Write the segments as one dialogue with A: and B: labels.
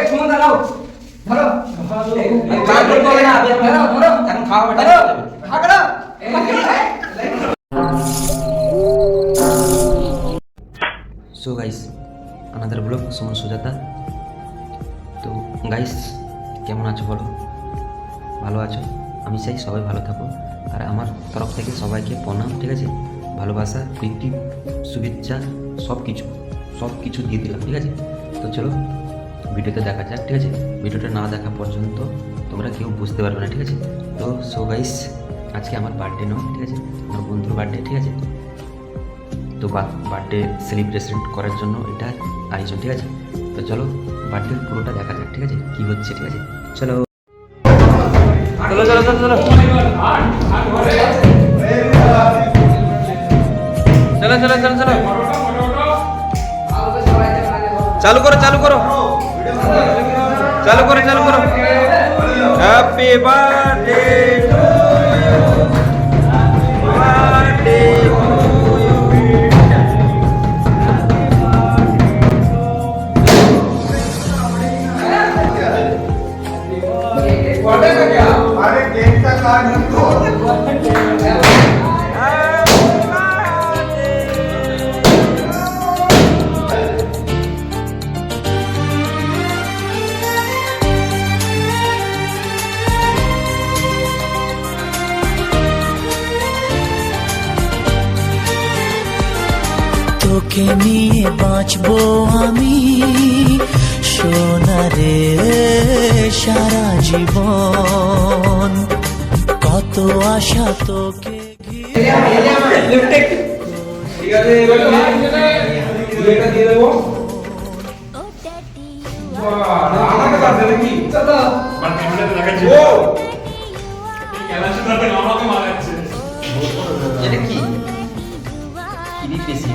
A: সুমন দাঁড়াও, ধরো
B: চান করতে হবে না,
A: ধরো ধরো
B: এখন খাওয়া হবে
A: ধরো ঢাকড়া
B: so guys another blog Suman Sujata. তো গাইস কেমন আছো বলো? ভালো আছো? আমি চাই সবাই ভালো থাকো, আর আমার তরফ থেকে সবাইকে প্রণাম, ঠিক আছে? ভালোবাসা, প্রীতি, শুভেচ্ছা সব কিছু দিয়ে দিলাম, ঠিক আছে? তো চলো ভিডিওতে দেখা যাক, ঠিক আছে? ভিডিওটা না দেখা পর্যন্ত তোমরা কেউ বুঝতে পারবে না, ঠিক আছে? তো সো গাইস আজকে আমার বার্থডে নয়, ঠিক আছে? আমার বন্ধুর বার্থডে, ঠিক আছে? তো বার্থডে সেলিব্রেশন করার জন্য এটা আয়োজন, ঠিক আছে? তো চলো বার্থডের পুরোটা দেখা যাক, ঠিক আছে? কি হচ্ছে, ঠিক আছে? চলো চলো চলো চলো চলো চলো চলো চলো চলো চালু করো চালু করো চালু করো চালু করো। Happy birthday to you, birthday
C: अरे केक का काट दो।
D: তোকে নিয়ে বাঁচবো আমি সোনারে সারা জীবন, কত আশা তোকে
B: এটা কি দিতেছি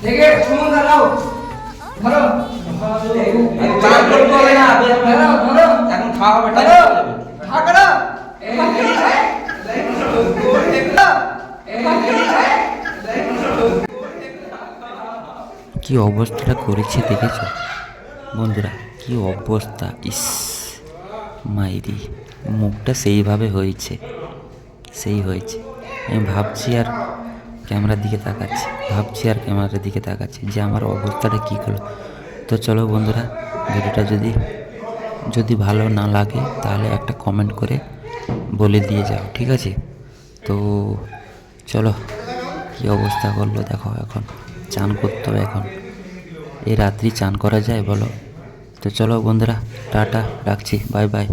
A: দেখে সুমন দাঁড়াও, ধরো
B: চান করতে হবে না,
A: ধরো ধরো
B: এখন খাওয়া হবে,
A: ধরো ঢাকড়া
B: কি অবস্থাটা করেছে দেখেছো বন্ধুরা? কি অবস্থা! ইস মাইরি, মুখটা সেইভাবে হয়েছে, আমি ভাবছি আর ক্যামেরার দিকে তাকাচ্ছি যে আমার অবস্থাটা কী হলো। তো চলো বন্ধুরা, ভিডিওটা যদি ভালো না লাগে তাহলে একটা কমেন্ট করে বলে দিয়ে যাও, ঠিক আছে? তো চলো কী অবস্থা করলো দেখো, এখন চান করতে হবে, এখন এই রাত্রি চান করা যায় বলো? তো চলো বন্ধুরা, টাটা, রাখছি, বাই বাই।